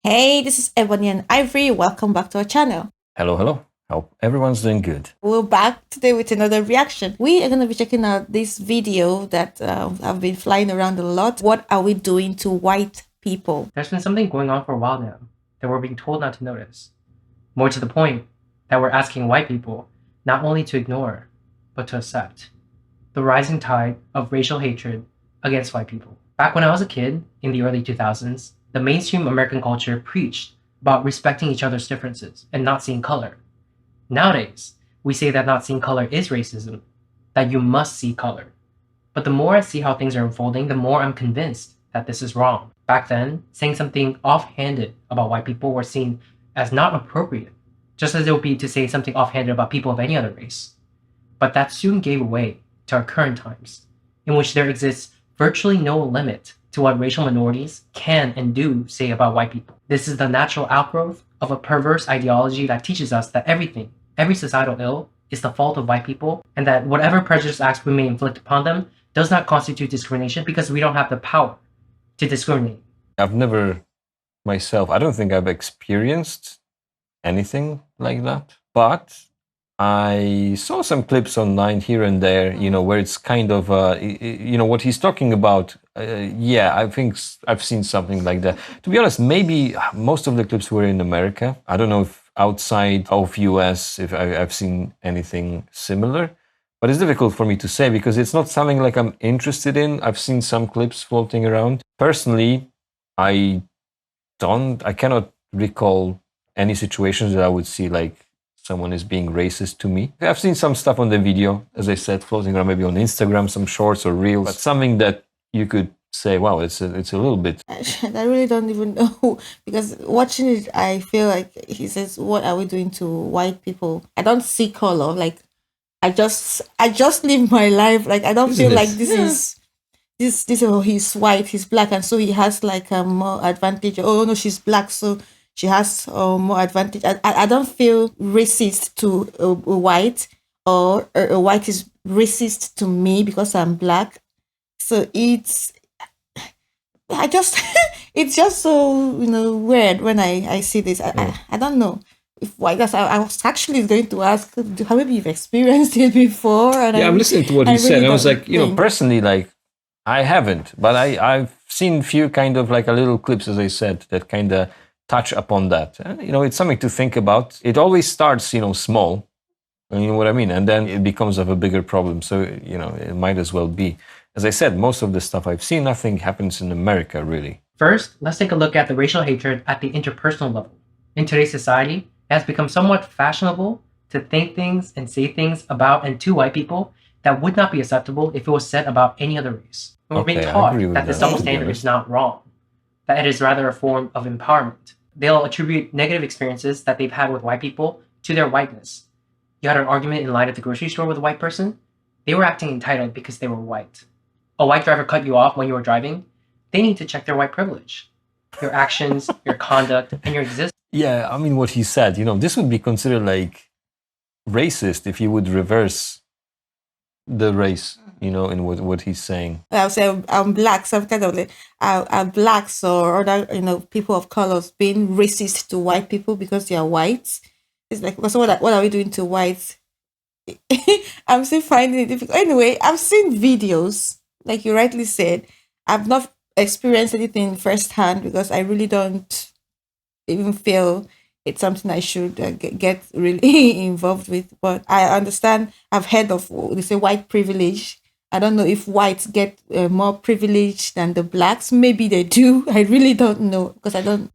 Hey, this is Ebony and Ivory. Welcome back to our channel. Hello, hello. Hope everyone's doing good. We're back today with another reaction. We are going to be checking out this video that have been flying around a lot. What are we doing to white people? There's been something going on for a while now that we're being told not to notice. More to the point, that we're asking white people not only to ignore, but to accept. The rising tide of racial hatred against white people. Back when I was a kid, in the early 2000s, the mainstream American culture preached about respecting each other's differences and not seeing color. Nowadays, we say that not seeing color is racism, that you must see color. But the more I see how things are unfolding, the more I'm convinced that this is wrong. Back then, saying something offhanded about white people were seen as not appropriate, just as it would be to say something offhanded about people of any other race. But that soon gave way to our current times, in which there exists virtually no limit to what racial minorities can and do say about white people. This is the natural outgrowth of a perverse ideology that teaches us that every societal ill, is the fault of white people, and that whatever prejudice acts we may inflict upon them does not constitute discrimination because we don't have the power to discriminate. I've never myself, I don't think I've experienced anything like that, but I saw some clips online here and there, where it's kind of, what he's talking about. Yeah, I think I've seen something like that. To be honest, maybe most of the clips were in America. I don't know if outside of US, if I've seen anything similar. But it's difficult for me to say because it's not something like I'm interested in. I've seen some clips floating around. Personally, I cannot recall any situations that I would see like someone is being racist to me. I've seen some stuff on the video, as I said, floating around maybe on Instagram, some shorts or reels, but something that you could say, wow, it's a little bit. I really don't even know because watching it, I feel like he says, "What are we doing to white people?" I don't see color. Like I just live my life. Like I don't Isn't feel it? like this. Oh, he's white, he's black, and so he has like a more advantage. Oh no, she's black, so she has more advantage. I don't feel racist to a white, or a white is racist to me because I'm black. So I just it's just so weird when I see this. I don't know if why. Because I was actually going to ask, how maybe you've experienced it before, and Yeah, I'm listening to what I he said. really And I was don't like, think. personally, like, I haven't, but I've seen few kind of like a little clips, as I said, that kind of touch upon that. And, it's something to think about. It always starts, small, you know what I mean? And then it becomes of a bigger problem. So, it might as well be. As I said, most of the stuff I've seen, nothing happens in America, really. First, let's take a look at the racial hatred at the interpersonal level. In today's society, it has become somewhat fashionable to think things and say things about and to white people that would not be acceptable if it was said about any other race. And we're being Okay, I taught agree with that this that, double to be standard honest. is not wrong, that it is rather a form of empowerment. They'll attribute negative experiences that they've had with white people to their whiteness. You had an argument in line at the grocery store with a white person? They were acting entitled because they were white. A white driver cut you off when you were driving? They need to check their white privilege. Your actions, your conduct, and your existence. Yeah, I mean, what he said, this would be considered like racist if you would reverse the race, in what he's saying. I'll say I'm black, some kind of like I'm blacks or other people of colors being racist to white people because they are white. It's like, because what are we doing to whites? I'm still finding it difficult. Anyway, I've seen videos, like you rightly said. I've not experienced anything firsthand because I really don't even feel it's something I should get really involved with. But I understand. I've heard of, they say, white privilege. I don't know if whites get more privilege than the blacks. Maybe they do. I really don't know because I don't.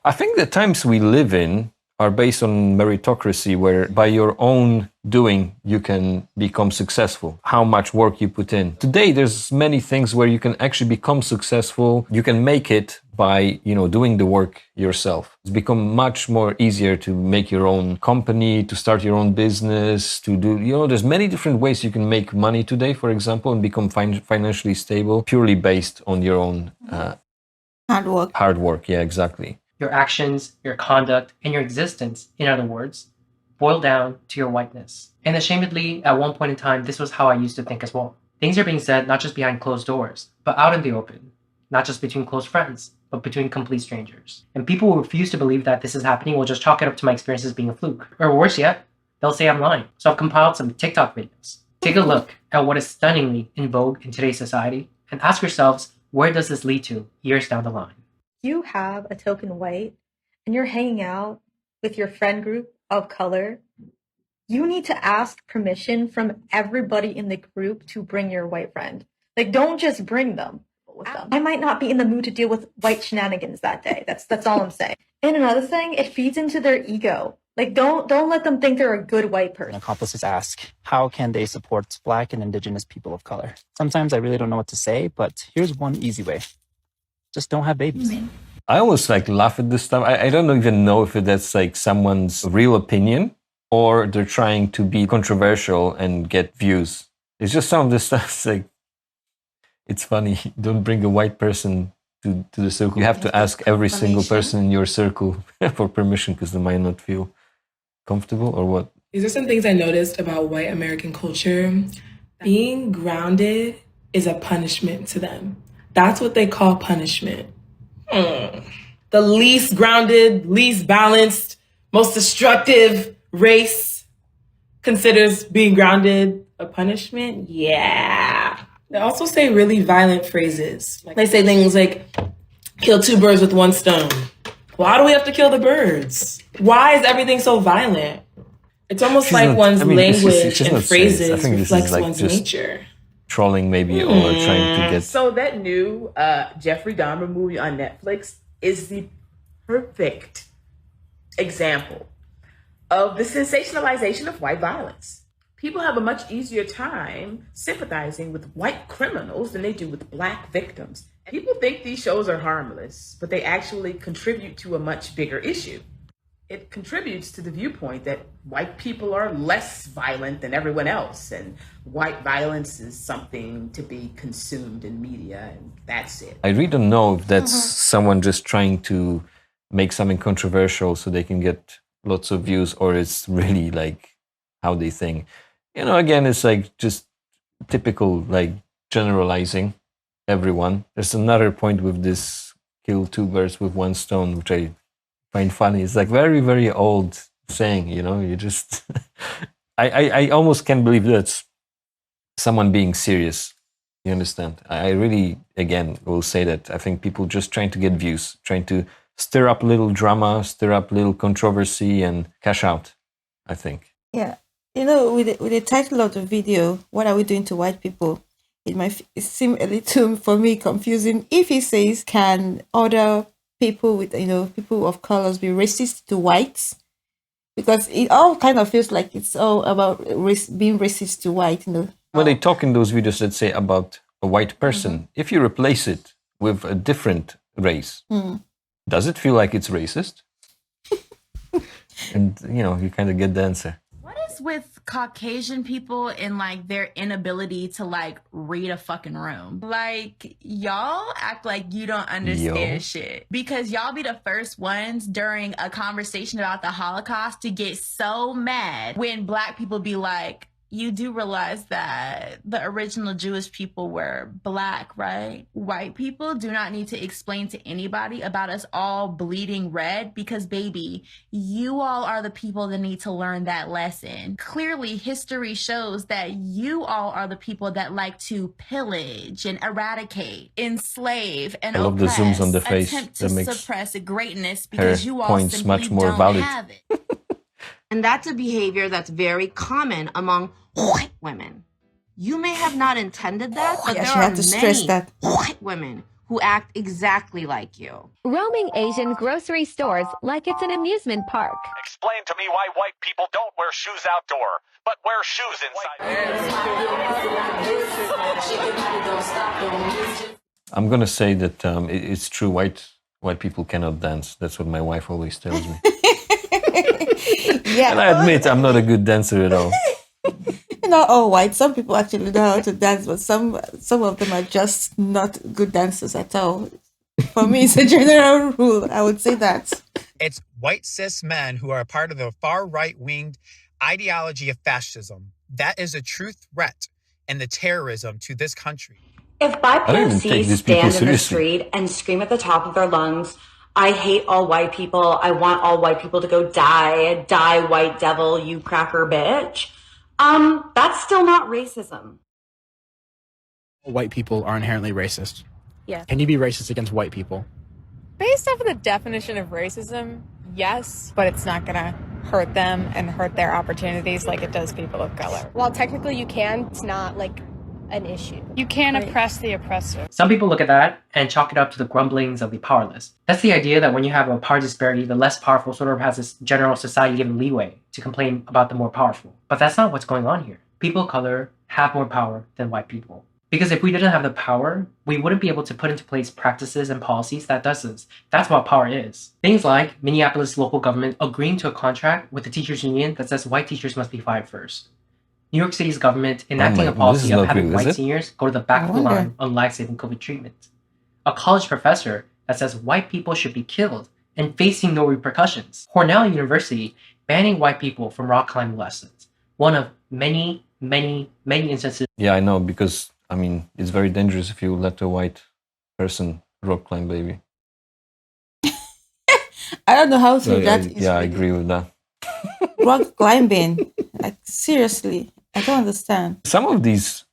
I think the times we live in are based on meritocracy, where by your own doing you can become successful, how much work you put in. Today there's many things where you can actually become successful. You can make it by doing the work yourself. It's become much more easier to make your own company, to start your own business, to do there's many different ways you can make money today, for example, and become financially stable purely based on your own Hard work. Yeah, exactly. Your actions, your conduct, and your existence, in other words, boil down to your whiteness. And ashamedly, at one point in time, this was how I used to think as well. Things are being said not just behind closed doors, but out in the open. not just between close friends, but between complete strangers. And people who refuse to believe that this is happening will just chalk it up to my experiences being a fluke. Or worse yet, they'll say I'm lying. So I've compiled some TikTok videos. Take a look at what is stunningly in vogue in today's society and ask yourselves, where does this lead to years down the line? You have a token white and you're hanging out with your friend group of color, you need to ask permission from everybody in the group to bring your white friend. Like, don't just bring them with them. I might not be in the mood to deal with white shenanigans that day. That's all I'm saying. And another thing, it feeds into their ego. Like, don't let them think they're a good white person. Accomplices ask, how can they support Black and Indigenous people of color? Sometimes I really don't know what to say, but here's one easy way. Just don't have babies. I almost like laugh at this stuff. I don't even know if that's like someone's real opinion or they're trying to be controversial and get views. It's just some of this stuff. It's like, it's funny. Don't bring a white person to the circle. You have to ask every single person in your circle for permission because they might not feel comfortable or what. These are some things I noticed about white American culture. Being grounded is a punishment to them. That's what they call punishment. The least grounded, least balanced, most destructive race considers being grounded a punishment? Yeah. They also say really violent phrases. They say things like, kill two birds with one stone. Why do we have to kill the birds? Why is everything so violent? It's almost like one's language and phrases reflects one's nature. Trolling maybe or trying to get... So that new Jeffrey Dahmer movie on Netflix is the perfect example of the sensationalization of white violence. People have a much easier time sympathizing with white criminals than they do with Black victims. People think these shows are harmless, but they actually contribute to a much bigger issue. It contributes to the viewpoint that white people are less violent than everyone else, and white violence is something to be consumed in media, and that's it. I really don't know if that's someone just trying to make something controversial so they can get lots of views, or it's really like how they think. You know, again, it's like just typical like generalizing everyone. There's another point with this kill two birds with one stone, which I find funny. It's like very, very old saying, you know, you just, I almost can't believe that's someone being serious. You understand? I really, again, will say that I think people just trying to get views, trying to stir up a little drama, stir up a little controversy and cash out, I think. Yeah. You know, with the title of the video, what are we doing to white people? It might seem a little, for me, confusing. If he says, can other people with, you know, people of colors be racist to whites? Because it all kind of feels like it's all about being racist to white, you know. When they talk in those videos, let's say, about a white person, if you replace it with a different race, does it feel like it's racist? And, you know, you kind of get the answer. What is with Caucasian people and like their inability to like read a fucking room? Like, y'all act like you don't understand shit because y'all be the first ones during a conversation about the Holocaust to get so mad when Black people be like, you do realize that the original Jewish people were Black, right? White people do not need to explain to anybody about us all bleeding red because, baby, you all are the people that need to learn that lesson. Clearly, history shows that you all are the people that like to pillage and eradicate, enslave, and I love the oppress, zooms on the face. attempt That to makes suppress greatness because you all points simply much more don't valid. have it. And that's a behavior that's very common among white women. You may have not intended that, but Yeah, there she are had to stress many that. white women who act exactly like you. Roaming Asian grocery stores like it's an amusement park. Explain to me why white people don't wear shoes outdoor, but wear shoes inside. I'm going to say that it's true. White people cannot dance. That's what my wife always tells me. Yeah. And I admit I'm not a good dancer at all. Not all white. Some people actually know how to dance, but some of them are just not good dancers at all. For me, it's a general rule. I would say that. It's white cis men who are a part of the far right-winged ideology of fascism. That is a true threat and the terrorism to this country. If I don't even take BIPOCs these people stand in the seriously. street and scream at the top of their lungs, I hate all white people, I want all white people to go die, die white devil, you cracker bitch, that's still not racism. White people are inherently racist. Yes. Can you be racist against white people? Based off of the definition of racism, yes, but it's not gonna hurt them and hurt their opportunities like it does people of color. While technically you can, it's not like an issue. You can't oppress the oppressor. Some people look at that and chalk it up to the grumblings of the powerless. That's the idea that when you have a power disparity, the less powerful sort of has this general society given leeway to complain about the more powerful. But that's not what's going on here. People of color have more power than white people. Because if we didn't have the power, we wouldn't be able to put into place practices and policies that does this. That's what power is. Things like Minneapolis local government agreeing to a contract with the teachers union that says white teachers must be fired first. New York City's government enacting a policy of having white seniors go to the back of the line on life-saving COVID treatment. A college professor that says white people should be killed and facing no repercussions. Cornell University banning white people from rock climbing lessons. One of many instances. Yeah, I know, because I mean, it's very dangerous if you let a white person rock climb, baby. I don't know how to that. Yeah, I agree with that. Rock climbing, like seriously, I don't understand. Some of these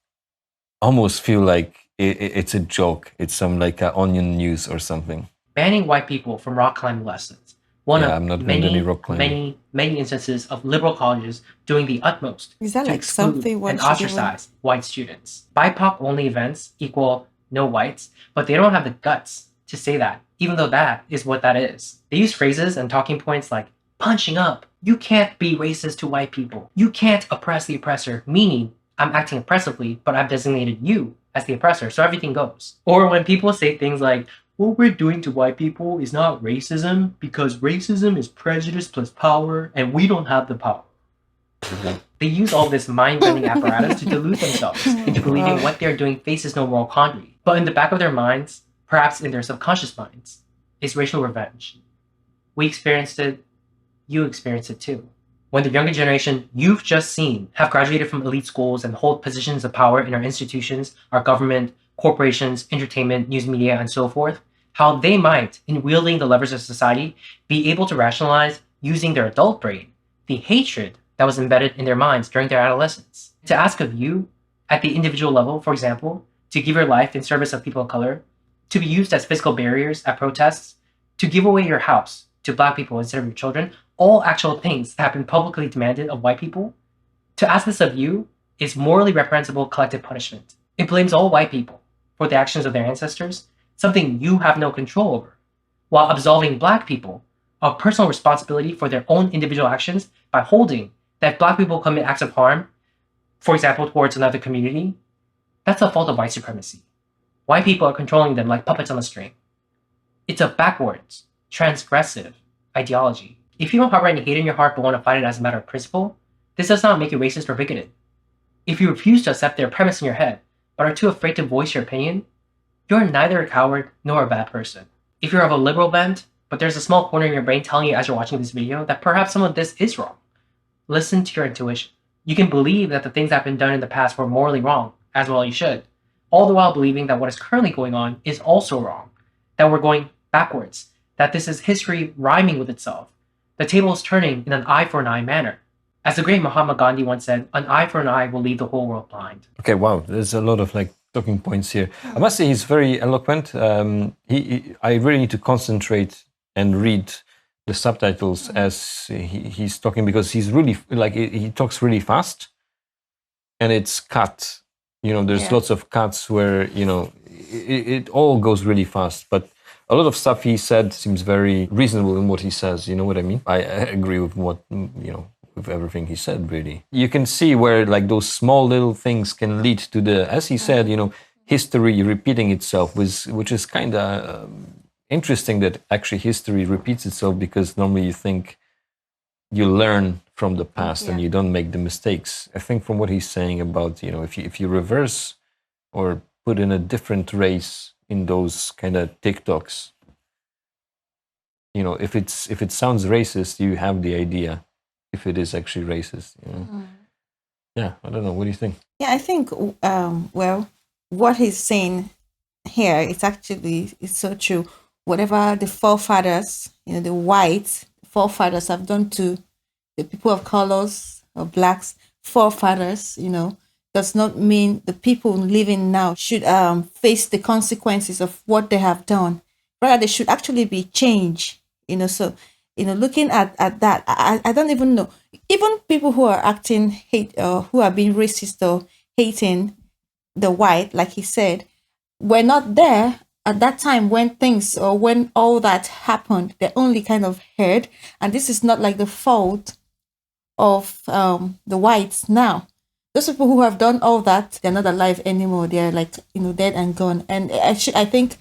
almost feel like it's a joke. It's some like Onion News or something. Banning white people from rock climbing lessons. One of I'm not doing any rock climbing. many instances of liberal colleges doing the utmost Is that to like exclude something one and should do? ostracize white students. BIPOC only events equal no whites, but they don't have the guts to say that, even though that is what that is. They use phrases and talking points like punching up. You can't be racist to white people. You can't oppress the oppressor, meaning I'm acting oppressively, but I've designated you as the oppressor, so everything goes. Or when people say things like, what we're doing to white people is not racism because racism is prejudice plus power and we don't have the power. They use all this mind-bending apparatus to delude themselves into believing what they're doing faces no moral quandary. But in the back of their minds, perhaps in their subconscious minds, is racial revenge. We experienced it, you experienced it too. When the younger generation you've just seen have graduated from elite schools and hold positions of power in our institutions, our government, corporations, entertainment, news media, and so forth, how they might, in wielding the levers of society, be able to rationalize, using their adult brain, the hatred that was embedded in their minds during their adolescence. To ask of you, at the individual level, for example, to give your life in service of people of color, to be used as physical barriers at protests, to give away your house to black people instead of your children, all actual things that have been publicly demanded of white people, to ask this of you is morally reprehensible collective punishment. It blames all white people for the actions of their ancestors, something you have no control over, while absolving black people of personal responsibility for their own individual actions by holding that black people commit acts of harm, for example, towards another community, that's a fault of white supremacy. White people are controlling them like puppets on a string. It's a backwards, transgressive ideology. If you don't harbor any hate in your heart but want to fight it as a matter of principle, this does not make you racist or bigoted. If you refuse to accept their premise in your head, but are too afraid to voice your opinion, you're neither a coward nor a bad person. If you're of a liberal bent, but there's a small corner in your brain telling you as you're watching this video that perhaps some of this is wrong, listen to your intuition. You can believe that the things that have been done in the past were morally wrong, as well you should, all the while believing that what is currently going on is also wrong, that we're going backwards, that this is history rhyming with itself. The table is turning in an eye for an eye manner. As the great Mahatma Gandhi once said, an eye for an eye will leave the whole world blind. Okay, wow, there's a lot of like talking points here. I must say he's very eloquent. I really need to concentrate and read the subtitles as he's talking, because he's really like he talks really fast, and it's cut. You know, there's lots of cuts where it all goes really fast, but a lot of stuff he said seems very reasonable in what he says. You know what I mean? I agree with what with everything he said, really. You can see where like those small little things can lead to the, as he said, history repeating itself, which is kind of interesting that actually history repeats itself, because normally you think you learn from the past and you don't make the mistakes. I think from what he's saying about, if you reverse or put in a different race in those kind of TikToks, if it sounds racist, you have the idea if it is actually racist. Yeah, I don't know. What do you think? Yeah, I think, well, what he's saying here, it's so true. Whatever the forefathers, the white forefathers have done to the people of colors or blacks forefathers, does not mean the people living now should face the consequences of what they have done. Rather, they should actually be changed. So looking at that, I don't even know. Even people who are acting hate or who are being racist or hating the white, like he said, were not there at that time when things or when all that happened. They only kind of heard, and this is not like the fault of the whites now. Those people who have done all that, they're not alive anymore. They're like dead and gone. And I think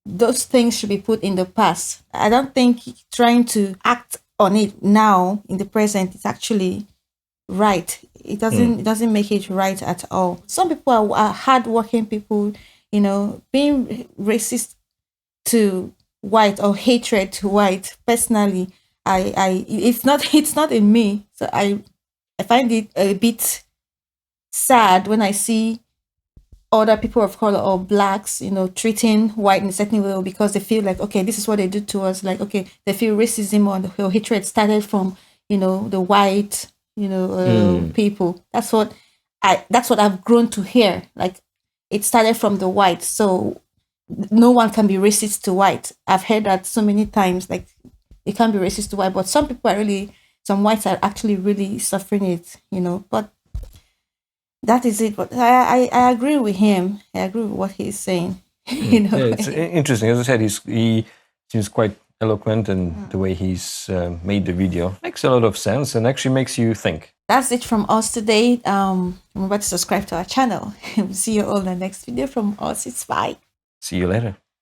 those things should be put in the past. I don't think trying to act on it now in the present is actually right. It doesn't make it right at all. Some people are hardworking people, being racist to white or hatred to white. Personally, it's not in me. So I find it a bit sad when I see other people of color or blacks, treating white in a certain way because they feel like, okay, this is what they do to us. Like, okay, they feel racism or hatred started from, the white, people. That's what I've grown to hear. Like, it started from the white, so no one can be racist to white. I've heard that so many times. Like, you can't be racist to white, but some whites are actually really suffering it. But that is it. But I agree with him. I agree with what he's saying. Yeah, it's interesting. As I said, he seems quite eloquent, and the way he's made the video makes a lot of sense and actually makes you think. That's it from us today. Remember to subscribe to our channel. See you all in the next video from us. It's bye. See you later.